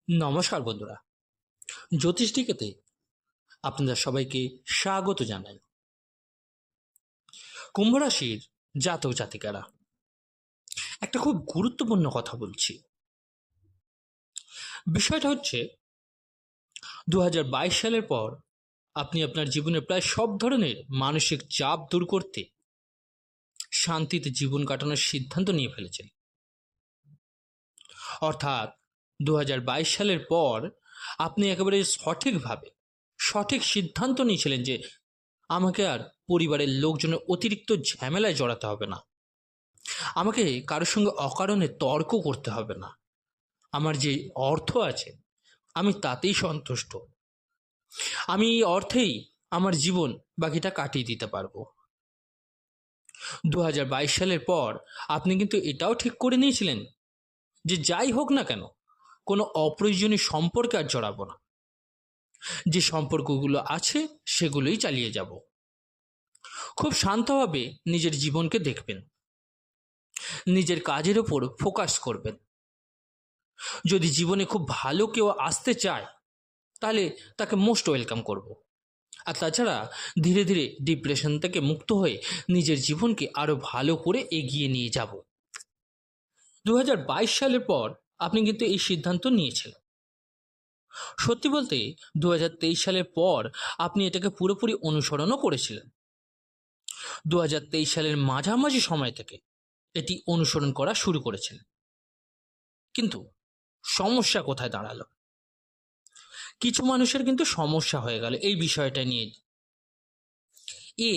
নমস্কার বন্ধুরা, জ্যোতিষটিকেতে আপনাদের সবাইকে স্বাগত জানাই। কুম্ভ রাশির জাতক জাতিকারা, একটা খুব গুরুত্বপূর্ণ কথা বলছি। বিষয়টা হচ্ছে 2022 সালের পর আপনি আপনার জীবনে প্রায় সব ধরনের মানসিক চাপ দূর করতে শান্তিতে জীবন কাটানোর সিদ্ধান্ত নিয়ে ফেলেছেন। অর্থাৎ 2022 সালের পর আপনি একেবারে সঠিকভাবে সঠিক সিদ্ধান্ত নিয়েছিলেন যে আমাকে আর পরিবারের লোকজনের অতিরিক্ত ঝামেলায় জড়াতে হবে না, আমাকে কারোর সঙ্গে অকারণে তর্ক করতে হবে না, আমার যে অর্থ আছে আমি তাতেই সন্তুষ্ট, আমি এই অর্থেই আমার জীবন বাকিটা কাটিয়ে দিতে পারবো। 2022 সালের পর আপনি কিন্তু এটাও ঠিক করে নিয়েছিলেন যে যাই হোক না কেন কোনো অপ্রয়োজনীয় সম্পর্কে আর জড়াবো না, যে সম্পর্কগুলো আছে সেগুলোই চালিয়ে যাব। খুব শান্তভাবে নিজের জীবনকে দেখবেন, নিজের কাজের ওপর ফোকাস করবেন। যদি জীবনে খুব ভালো কেউ আসতে চায় তাহলে তাকে মোস্ট ওয়েলকাম করব। আর তাছাড়া ধীরে ধীরে ডিপ্রেশন থেকে মুক্ত হয়ে নিজের জীবনকে আরও ভালো করে এগিয়ে নিয়ে যাব। 2022 সালের পর আপনি কিন্তু এই সিদ্ধান্ত নিয়েছিলেন। সত্যি বলতে 2023 সালের পর আপনি এটাকে পুরোপুরি অনুসরণও করেছিলেন। 2023 সালের মাঝামাঝি সময় থেকে এটি অনুসরণ করা শুরু করেছিলেন। কিন্তু সমস্যা কোথায় দাঁড়ালো? কিছু মানুষের কিন্তু সমস্যা হয়ে গেল এই বিষয়টা নিয়ে। এ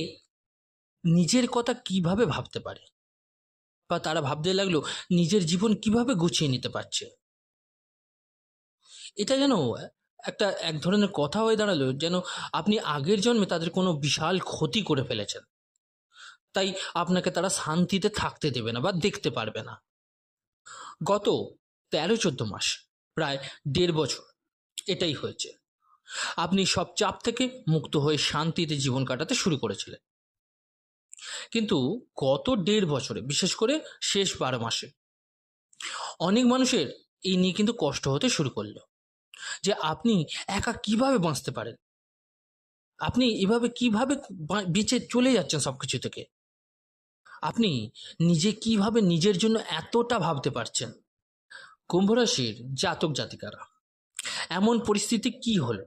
নিজের কথা কিভাবে ভাবতে পারে, বা তারা ভাবতে লাগলো নিজের জীবন কিভাবে গুছিয়ে নিতে পারছে। এটা যেন এক ধরনের কথা হয়ে দাঁড়ালো যেন আপনি আগের জন্মে তাদের কোনো বিশাল ক্ষতি করে ফেলেছেন, তাই আপনাকে তারা শান্তিতে থাকতে দেবে না বা দেখতে পারবে না। গত 13-14 মাস, প্রায় 1.5 বছর এটাই হয়েছে। আপনি সব চাপ থেকে মুক্ত হয়ে শান্তিতে জীবন কাটাতে শুরু করেছিলেন। কিন্তু গত 1.5 বছরে, বিশেষ করে শেষ 12 মাসে, অনেক মানুষের এই নিয়ে কিন্তু কষ্ট হতে শুরু করলো যে আপনি একা কিভাবে বাঁচতে পারেন, আপনি এভাবে কিভাবে বেঁচে চলে যাচ্ছেন সবকিছু থেকে, আপনি নিজে কিভাবে নিজের জন্য এতটা ভাবতে পারছেন। কুম্ভ রাশির জাতক জাতিকারা, এমন পরিস্থিতি কি হলো?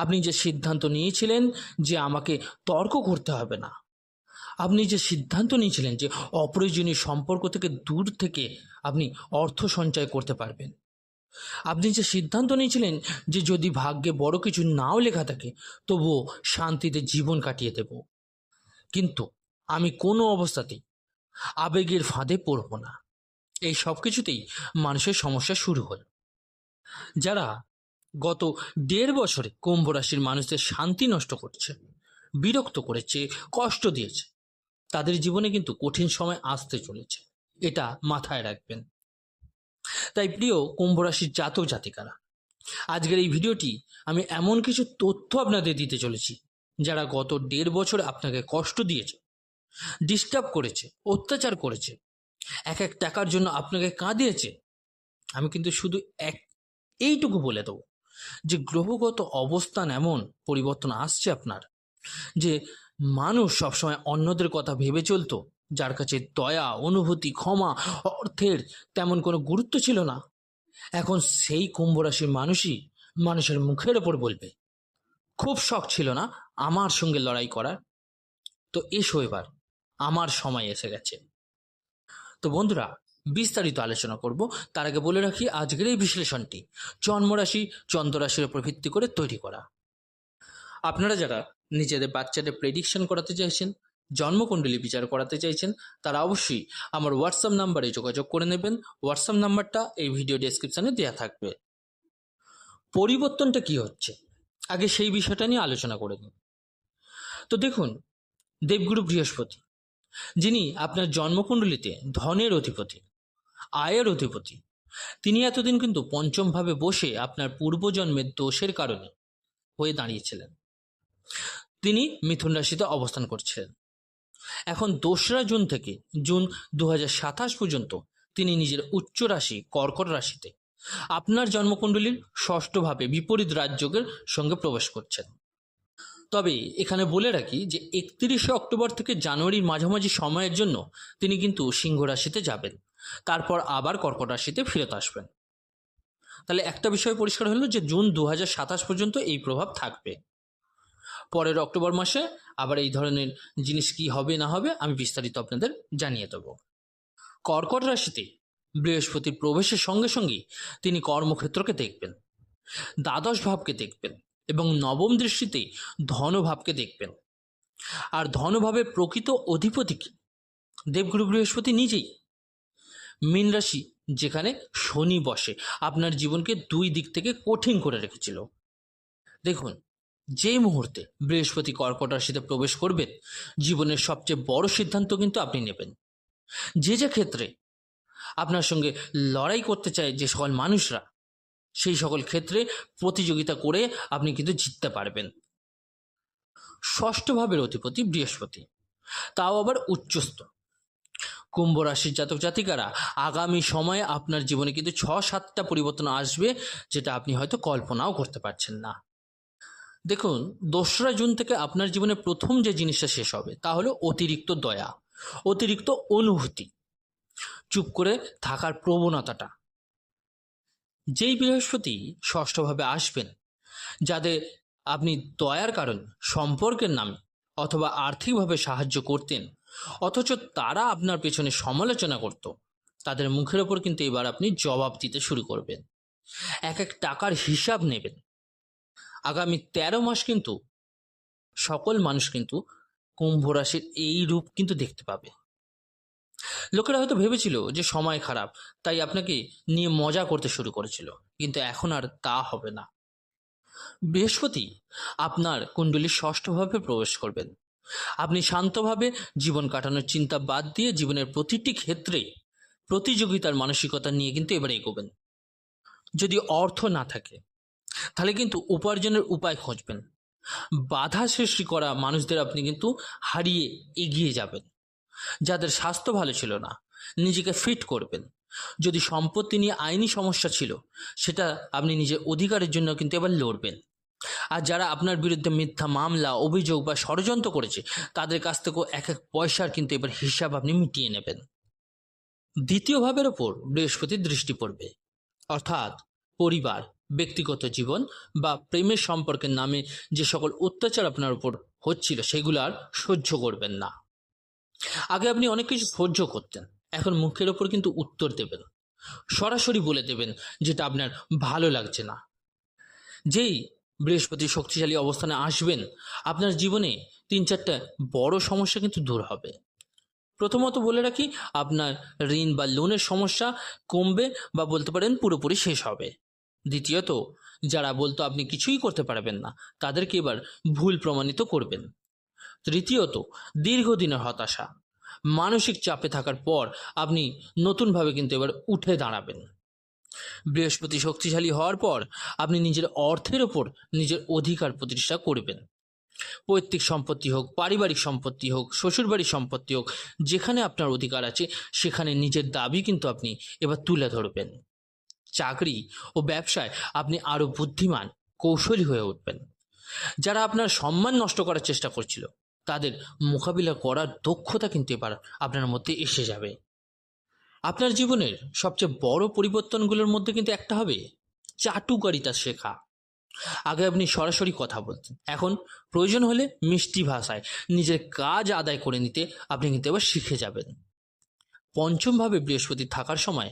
আপনি যে সিদ্ধান্ত নিয়েছিলেন যে আমাকে তর্ক করতে হবে না, আপনি যে সিদ্ধান্ত নিয়েছিলেন যে অপ্রয়োজনীয় সম্পর্ক থেকে দূর থেকে আপনি অর্থ সঞ্চয় করতে পারবেন, আপনি যে সিদ্ধান্ত নিয়েছিলেন যে যদি ভাগ্যে বড় কিছু নাও লেখা থাকে তবুও শান্তিতে জীবন কাটিয়ে দেব, কিন্তু আমি কোনো অবস্থাতেই আবেগের ফাঁদে পড়ব না, এই সব কিছুতেই মানুষের সমস্যা শুরু হলো। যারা গত 1.5 বছরে কুম্ভ রাশির মানুষদের শান্তি নষ্ট করছে, বিরক্ত করেছে, কষ্ট দিয়েছে, তাদের জীবনে কিন্তু কঠিন সময় আসতে চলেছে, এটা মাথায় রাখবেন। তাই প্রিয় কুম্ভ রাশির জাতক জাতিকারা, আজকের এই ভিডিওটি আমি এমন কিছু তথ্য আপনাদের দিতে চলেছি যারা গত 1.5 বছর আপনাকে কষ্ট দিয়েছে, ডিস্টার্ব করেছে, অত্যাচার করেছে, এক এক টাকার জন্য আপনাকে কাঁদিয়েছে। আমি কিন্তু শুধু এইটুকু বলে দেবো যে গ্রহগত অবস্থান এমন পরিবর্তন আসছে আপনার, যে মানুষ সবসময় অন্যদের কথা ভেবে চলতো, যার কাছে দয়া, অনুভূতি, ক্ষমা, অর্থের তেমন কোনো গুরুত্ব ছিল না, এখন সেই কুম্ভ রাশির মানুষই মানুষের মুখের ওপর বলবে খুব শখ ছিল না আমার সঙ্গে লড়াই করার, তো এসো এবার আমার সময় এসে গেছে। তো বন্ধুরা, বিস্তারিত আলোচনা করব, তার আগে বলে রাখি আজকের এই বিশ্লেষণটি জন্মরাশি চন্দ্ররাশির উপর ভিত্তি করে তৈরি করা। আপনারা যারা নিজেদের বাচ্চাদের প্রেডিকশন করাতে চাইছেন, জন্মকুণ্ডলী বিচার করাতে চাইছেন, তারা অবশ্যই আমার হোয়াটসঅ্যাপ নাম্বারে যোগাযোগ করে নেবেন। হোয়াটসঅ্যাপ নাম্বারটা এই ভিডিও ডেসক্রিপশনে দেওয়া থাকবে। পরিবর্তনটা কি হচ্ছে আগে সেই বিষয়টা নিয়ে আলোচনা করে নিন। তো দেখুন, দেবগুরু বৃহস্পতি, যিনি আপনার জন্মকুণ্ডলিতে ধনের অধিপতি, আয়ের অধিপতি, তিনি এতদিন কিন্তু পঞ্চম ভাবে বসে আপনার পূর্বজন্মের দোষের কারণে হয়ে দাঁড়িয়েছিলেন। তিনি মিথুন রাশিতে অবস্থান করছিলেন। এখন 2রা জুন থেকে জুন 2027 পর্যন্ত তিনি নিজের উচ্চ রাশি কর্কট রাশিতে আপনার জন্মকুণ্ডলীর ষষ্ঠভাবে বিপরীত রাজযোগের সঙ্গে প্রবেশ করছেন। তবে এখানে বলে রাখি যে 31শে অক্টোবর থেকে জানুয়ারির মাঝামাঝি সময়ের জন্য তিনি কিন্তু সিংহ রাশিতে যাবেন, তারপর আবার কর্কট রাশিতে ফিরত আসবেন। তাহলে একটা বিষয় পরিষ্কার হলো যে জুন 2027 পর্যন্ত এই প্রভাব থাকবে। পরের অক্টোবর মাসে আবার এই ধরনের জিনিস কি হবে না হবে আমি বিস্তারিত আপনাদের জানিয়ে দেব। কর্কট রাশিতে বৃহস্পতির প্রবেশের সঙ্গে সঙ্গেই তিনি কর্মক্ষেত্রকে দেখবেন, দ্বাদশ ভাবকে দেখবেন এবং নবম দৃষ্টিতে ধনভাবকে দেখবেন। আর ধনভাবের প্রকৃত অধিপতি কি? দেবগুরু বৃহস্পতি নিজেই। মীন রাশি যেখানে শনি বসে আপনার জীবনকে দুই দিক থেকে কঠিন করে রেখেছিল। দেখুন, যে মুহূর্তে বৃহস্পতি কর্কট রাশিতে প্রবেশ করবেন, জীবনের সবচেয়ে বড় সিদ্ধান্ত কিন্তু আপনি নেবেন। যে ক্ষেত্রে আপনার সঙ্গে লড়াই করতে চায় যে সকল মানুষরা, সেই সকল ক্ষেত্রে প্রতিযোগিতা করে আপনি কিন্তু জিততে পারবেন। ষষ্ঠ ভাবের অধিপতি বৃহস্পতি, তাও আবার উচ্চস্থ। কুম্ভ রাশির জাতক জাতিকারা আগামী সময়ে আপনার জীবনে কিন্তু 6-7টা পরিবর্তন আসবে, যেটা আপনি হয়তো কল্পনাও করতে পারছেন না। দেখুন, 2রা জুন থেকে আপনার জীবনে প্রথম যে জিনিসটা শেষ হবে তা হলো অতিরিক্ত দয়া, অতিরিক্ত অনুভূতি, চুপ করে থাকার প্রবণতাটা। যেই বৃহস্পতি ষষ্ঠভাবে আসবেন, যাদের আপনি দয়ার কারণ সম্পর্কের নামে অথবা আর্থিকভাবে সাহায্য করতেন, অথচ তারা আপনার পেছনে সমালোচনা করত, তাদের মুখের ওপর কিন্তু এবার আপনি জবাব দিতে শুরু করবেন, এক এক টাকার হিসাব নেবেন। আগামী 13 মাস কিন্তু সকল মানুষ কিন্তু কুম্ভ রাশির এই রূপ কিন্তু দেখতে পাবে। লোকেরা হয়তো ভেবেছিল যে সময় খারাপ, তাই আপনাকে নিয়ে মজা করতে শুরু করেছিল, কিন্তু এখন আর তা হবে না। বৃহস্পতি আপনার কুণ্ডলীর ষষ্ঠভাবে প্রবেশ করবেন। আপনি শান্তভাবে জীবন কাটানোর চিন্তা বাদ দিয়ে জীবনের প্রতিটি ক্ষেত্রে প্রতিযোগিতার মানসিকতা নিয়ে কিন্তু এবারে এগোবেন। যদি অর্থ না থাকে তাহলে কিন্তু উপার্জনের উপায় খুঁজবেন। বাধা সৃষ্টি করা মানুষদের আপনি কিন্তু হারিয়ে এগিয়ে যাবেন। যাদের স্বাস্থ্য ভালো ছিল না, নিজেকে ফিট করবেন। যদি সম্পত্তি নিয়ে আইনি সমস্যা ছিল, সেটা আপনি নিজের অধিকারের জন্য কিন্তু এবার লড়বেন। আর যারা আপনার বিরুদ্ধে মিথ্যা মামলা, অভিযোগ বা ষড়যন্ত্র করেছে, তাদের কাছ থেকেও এক এক পয়সার কিন্তু এবার হিসাব আপনি মিটিয়ে নেবেন। দ্বিতীয় ভাবের ওপর বৃহস্পতির দৃষ্টি পড়বে, অর্থাৎ পরিবার, ব্যক্তিগত জীবন বা প্রেমের সম্পর্কের নামে যে সকল অত্যাচার আপনার উপর হচ্ছিল, সেগুলো আর সহ্য করবেন না। আগে আপনি অনেক কিছু সহ্য করতেন, এখন মুখের ওপর কিন্তু উত্তর দেবেন, সরাসরি বলে দেবেন যেটা আপনার ভালো লাগছে না। যেই বৃহস্পতি শক্তিশালী অবস্থানে আসবেন, আপনার জীবনে 3-4টা বড় সমস্যা কিন্তু দূর হবে। প্রথমত বলে রাখি, আপনার ঋণ বা লোনের সমস্যা কমবে বা বলতে পারেন পুরোপুরি শেষ হবে। দ্বিতীয়ত, যারা বলতো আপনি কিছুই করতে পারবেন না, তাদেরকে এবার ভুল প্রমাণিত করবেন। তৃতীয়ত, দীর্ঘদিনের হতাশা, মানসিক চাপে থাকার পর আপনি নতুনভাবে কিন্তু এবার উঠে দাঁড়াবেন। বৃহস্পতি শক্তিশালী হওয়ার পর আপনি নিজের অর্থের ওপর নিজের অধিকার প্রতিষ্ঠা করবেন। পৈতৃক সম্পত্তি হোক, পারিবারিক সম্পত্তি হোক, শ্বশুরবাড়ির সম্পত্তি হোক, যেখানে আপনার অধিকার আছে সেখানে নিজের দাবি কিন্তু আপনি এবার তুলে ধরবেন। চাকরি ও ব্যবসায় আপনি আরও বুদ্ধিমান, কৌশলী হয়ে উঠবেন। যারা আপনার সম্মান নষ্ট করার চেষ্টা করছিল, তাদের মোকাবিলা করার দক্ষতা কিন্তু এবার আপনার মধ্যে এসে যাবে। আপনার জীবনের সবচেয়ে বড় পরিবর্তনগুলোর মধ্যে কিন্তু একটা হবে চাটুকারিতা শেখা। আগে আপনি সরাসরি কথা বলতেন, এখন প্রয়োজন হলে মিষ্টি ভাষায় নিজের কাজ আদায় করে নিতে আপনি কিন্তু এবার শিখে যাবেন। পঞ্চমভাবে বৃহস্পতি থাকার সময়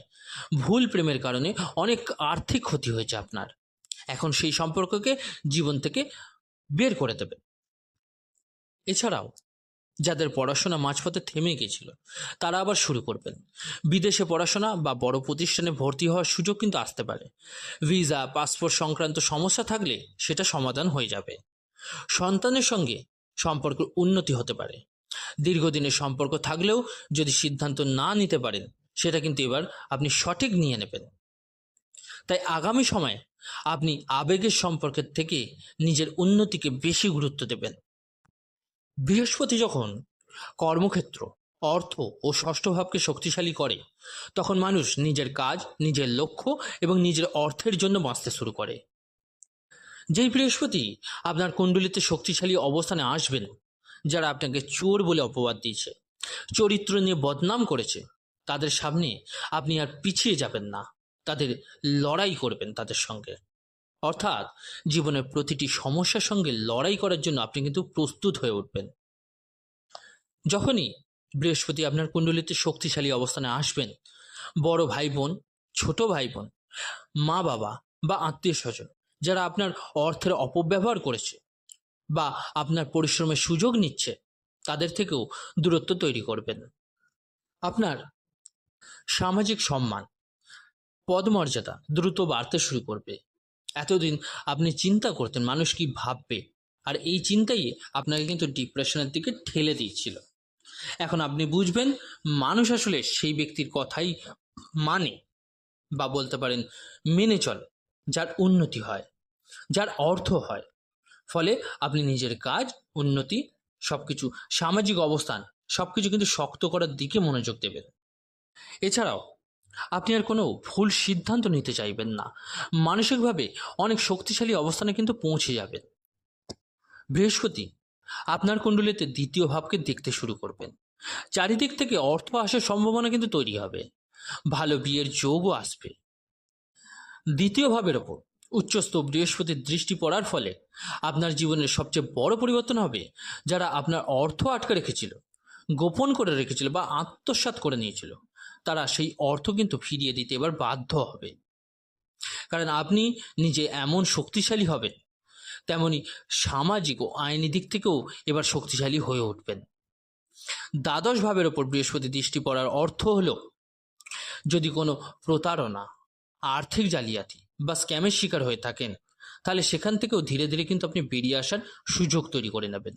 ভুল প্রেমের কারণে অনেক আর্থিক ক্ষতি হয়েছে আপনার, এখন সেই সম্পর্ককে জীবন থেকে বের করে দেবেন। এছাড়াও যাদের পড়াশোনা মাঝপথে থেমে গিয়েছিল, তারা আবার শুরু করবেন। বিদেশে পড়াশোনা বা বড় প্রতিষ্ঠানে ভর্তি হওয়ার সুযোগ কিন্তু আসতে পারে। ভিসা, পাসপোর্ট সংক্রান্ত সমস্যা থাকলে সেটা সমাধান হয়ে যাবে। সন্তানের সঙ্গে সম্পর্কের উন্নতি হতে পারে। দীর্ঘদিনের সম্পর্ক থাকলেও যদি সিদ্ধান্ত না নিতে পারেন, সেটা কিন্তু এবার আপনি সঠিক নিয়ে নেবেন। তাই আগামী সময়ে আপনি আবেগের সম্পর্কের থেকে নিজের উন্নতিকে বেশি গুরুত্ব দেবেন। বৃহস্পতি যখন কর্মক্ষেত্র অর্থ ও ষষ্ঠ ভাবকে শক্তিশালী করে, তখন মানুষ নিজের কাজ, নিজের লক্ষ্য এবং নিজের অর্থের জন্য বাঁচতে শুরু করে। যেই বৃহস্পতি আপনার কুণ্ডলিতে শক্তিশালী অবস্থানে আসবেন, যারা আপনাকে চোর বলে অপবাদ দিয়েছে, চরিত্র নিয়ে বদনাম করেছে, তাদের সামনে আপনি আর পিছিয়ে যাবেন না, তাদের লড়াই করবেন তাদের সঙ্গে। অর্থাৎ জীবনের প্রতিটি সমস্যার সঙ্গে লড়াই করার জন্য আপনি কিন্তু প্রস্তুত হয়ে উঠবেন। যখনই বৃহস্পতি আপনার কুণ্ডলিতে শক্তিশালী অবস্থানে আসবেন, বড় ভাই বোন, ছোট ভাই বোন, মা বাবা বা আত্মীয় স্বজন যারা আপনার অর্থের অপব্যবহার করেছে বা আপনার পরিশ্রমের সুযোগ নিচ্ছে, তাদের থেকেও দূরত্ব তৈরি করবেন। আপনার সামাজিক সম্মান, পদমর্যাদা দ্রুত বাড়তে শুরু করবে। এতদিন আপনি চিন্তা করতেন মানুষ কি ভাববে, আর এই চিন্তাই আপনাকে কিন্তু ডিপ্রেশনের দিকে ঠেলে দিয়েছিল। এখন আপনি বুঝবেন মানুষ আসলে সেই ব্যক্তির কথাই মানে, বা বলতে পারেন মেনে চলে, যার উন্নতি হয়, যার অর্থ হয়। ফলে আপনি নিজের কাজ, উন্নতি, সবকিছু, সামাজিক অবস্থান সবকিছু কিন্তু শক্ত করার দিকে মনোযোগ দেবেন। এছাড়াও আপনি আর কোনো ভুল সিদ্ধান্ত নিতে চাইবেন না, মানসিকভাবে অনেক শক্তিশালী অবস্থানে কিন্তু পৌঁছে যাবেন। বৃহস্পতি আপনার কুণ্ডলিতে দ্বিতীয় ভাবকে দেখতে শুরু করবেন, চারিদিক থেকে অর্থ আসার সম্ভাবনা কিন্তু তৈরি হবে, ভালো বিয়ের যোগও আসবে। দ্বিতীয় ভাবের ওপর উচ্চস্থ বৃহস্পতির দৃষ্টি পড়ার ফলে আপনার জীবনের সবচেয়ে বড় পরিবর্তন হবে। যারা আপনার অর্থ আটকে রেখেছিল, গোপন করে রেখেছিল বা আত্মসাৎ করে নিয়েছিল, তারা সেই অর্থ কিন্তু ফিরিয়ে দিতে এবার বাধ্য হবে। কারণ আপনি নিজে এমন শক্তিশালী হবেন, তেমনি সামাজিক ও আইনি দিক থেকেও এবার শক্তিশালী হয়ে উঠবেন। দ্বাদশ ভাবের ওপর বৃহস্পতি দৃষ্টি পড়ার অর্থ হলো, যদি কোনো প্রতারণা, আর্থিক জালিয়াতি বা স্ক্যামের শিকার হয়ে থাকেন, তাহলে সেখান থেকেও ধীরে ধীরে কিন্তু আপনি বেরিয়ে আসার সুযোগ তৈরি করে নেবেন।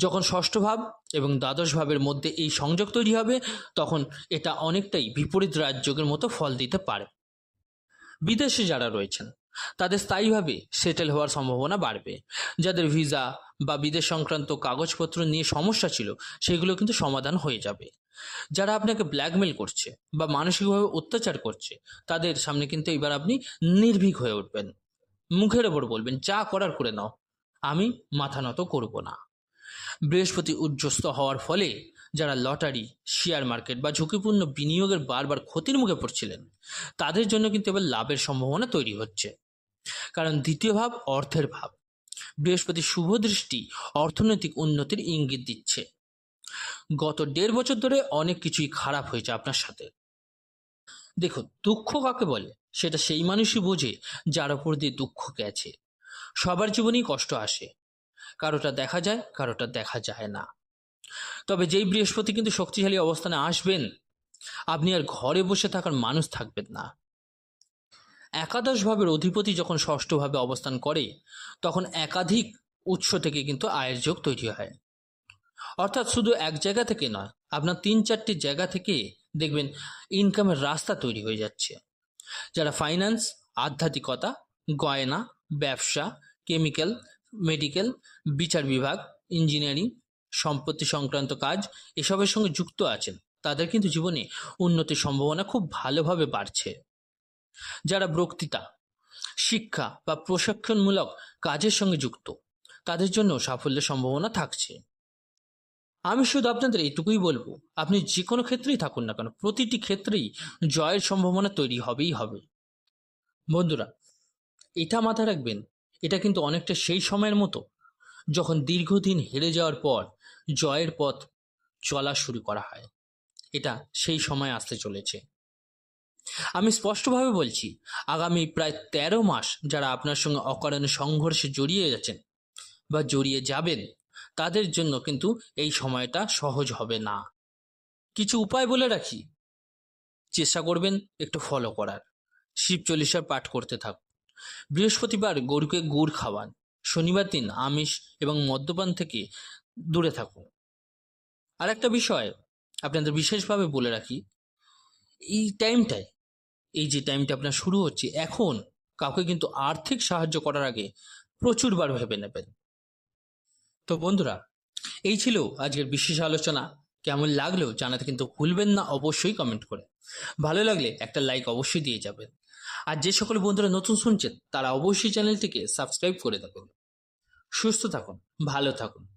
যখন ষষ্ঠ ভাব এবং দ্বাদশ ভাবের মধ্যে এই সংযোগ তৈরি হবে, তখন এটা অনেকটাই বিপরীত রাজযোগের মতো ফল দিতে পারে। বিদেশে যারা রয়েছেন তাদের স্থায়ীভাবে সেটেল হওয়ার সম্ভাবনা বাড়বে। যাদের ভিসা বা বিদেশ সংক্রান্ত কাগজপত্র নিয়ে সমস্যা ছিল, সেগুলো কিন্তু সমাধান হয়ে যাবে। যারা আপনাকে ব্ল্যাকমেল করছে বা মানসিকভাবে অত্যাচার করছে, তাদের সামনে কিন্তু এবার আপনি নির্ভীক হয়ে উঠবেন, মুখের ওপর বলবেন যা করার করে নাও, আমি মাথা নত করব না। বৃহস্পতি উজ্জ্বস্ত হওয়ার ফলে যারা লটারি, শেয়ার মার্কেট বা ঝুঁকিপূর্ণ বিনিয়োগের বারবার ক্ষতির মুখে পড়ছিলেন, তাদের জন্য কিন্তু এবার লাভের সম্ভাবনা তৈরি হচ্ছে। কারণ দ্বিতীয় ভাব অর্থের ভাব, বৃহস্পতি শুভ দৃষ্টি অর্থনৈতিক উন্নতির ইঙ্গিত দিচ্ছে। গত 1.5 বছর ধরে অনেক কিছুই খারাপ হয়েছে আপনার সাথে। দেখুন, দুঃখ কাকে বলে সেটা সেই মানুষই বোঝে যার উপর দিয়ে দুঃখ গেছে। সবার জীবনেই কষ্ট আসে, কারোটা দেখা যায়, কারোটা দেখা যায় না। তবে যেই বৃহস্পতি কিন্তু শক্তিশালী অবস্থানে আসবেন, আপনি আর ঘরে বসে থাকার মানুষ থাকবেন না। একাদশ ভাবের অধিপতি যখন ষষ্ঠ ভাবে অবস্থান করে, তখন একাধিক উৎস থেকে কিন্তু আয়ের যোগ তৈরি হয়। অর্থাৎ শুধু এক জায়গা থেকে নয়, আপনার 3-4টি জায়গা থেকে দেখবেন ইনকামের রাস্তা তৈরি হয়ে যাচ্ছে। যারা ফাইন্যান্স, আধ্যাত্মিকতা, গয়না, ব্যবসা, কেমিক্যাল, মেডিকেল, বিচার বিভাগ, ইঞ্জিনিয়ারিং, সম্পত্তি সংক্রান্ত কাজ এসবের সঙ্গে যুক্ত আছেন, তাদের কিন্তু জীবনে উন্নতির সম্ভাবনা খুব ভালোভাবে বাড়ছে। যারা বক্তৃতা, শিক্ষা বা প্রশিক্ষণমূলক কাজের সঙ্গে যুক্ত, তাদের জন্য সাফল্যের সম্ভাবনা থাকছে। আমি শুধু আপনাদের এইটুকুই বলবো, আপনি যে কোনো ক্ষেত্রেই থাকুন না কেন, প্রতিটি ক্ষেত্রেই জয়ের সম্ভাবনা তৈরি হবেই হবে। বন্ধুরা, এটা মাথায় রাখবেন, এটা কিন্তু অনেকটা সেই সময়ের মতো যখন দীর্ঘদিন হেরে যাওয়ার পর জয়ের পথ চলা শুরু করা হয়। এটা সেই সময় আসতে চলেছে। আমি স্পষ্টভাবে বলছি, আগামী প্রায় 13 মাস যারা আপনার সঙ্গে অকারণে সংঘর্ষে জড়িয়ে যাচ্ছেন বা জড়িয়ে যাবেন, তাদের জন্য কিন্তু এই সময়টা সহজ হবে না। কিছু উপায় বলে রাখি, চেষ্টা করবেন একটু ফলো করার। শিব চল্লিশার পাঠ করতে থাকুন, বৃহস্পতিবার গরুকে গুড় খাওয়ান, শনিবার দিন আমিষ এবং মদ্যপান থেকে দূরে থাকুন। আর একটা বিষয় আপনাদের বিশেষভাবে বলে রাখি, এই টাইমটায়, এই যে টাইমটা আপনার শুরু হচ্ছে এখন, কাউকে কিন্তু আর্থিক সাহায্য করার আগে প্রচুরবার ভেবে নেবেন। তো বন্ধুরা, এই ছিল আজকের বিশেষ আলোচনা। কেমন লাগলো জানাতে কিন্তু ভুলবেন না, অবশ্যই কমেন্ট করে। ভালো লাগলে একটা লাইক অবশ্যই দিয়ে যাবেন। আর যে সকল বন্ধুরা নতুন শুনছেন তারা অবশ্যই চ্যানেলটিকে সাবস্ক্রাইব করে দেবেন। সুস্থ থাকুন, ভালো থাকুন।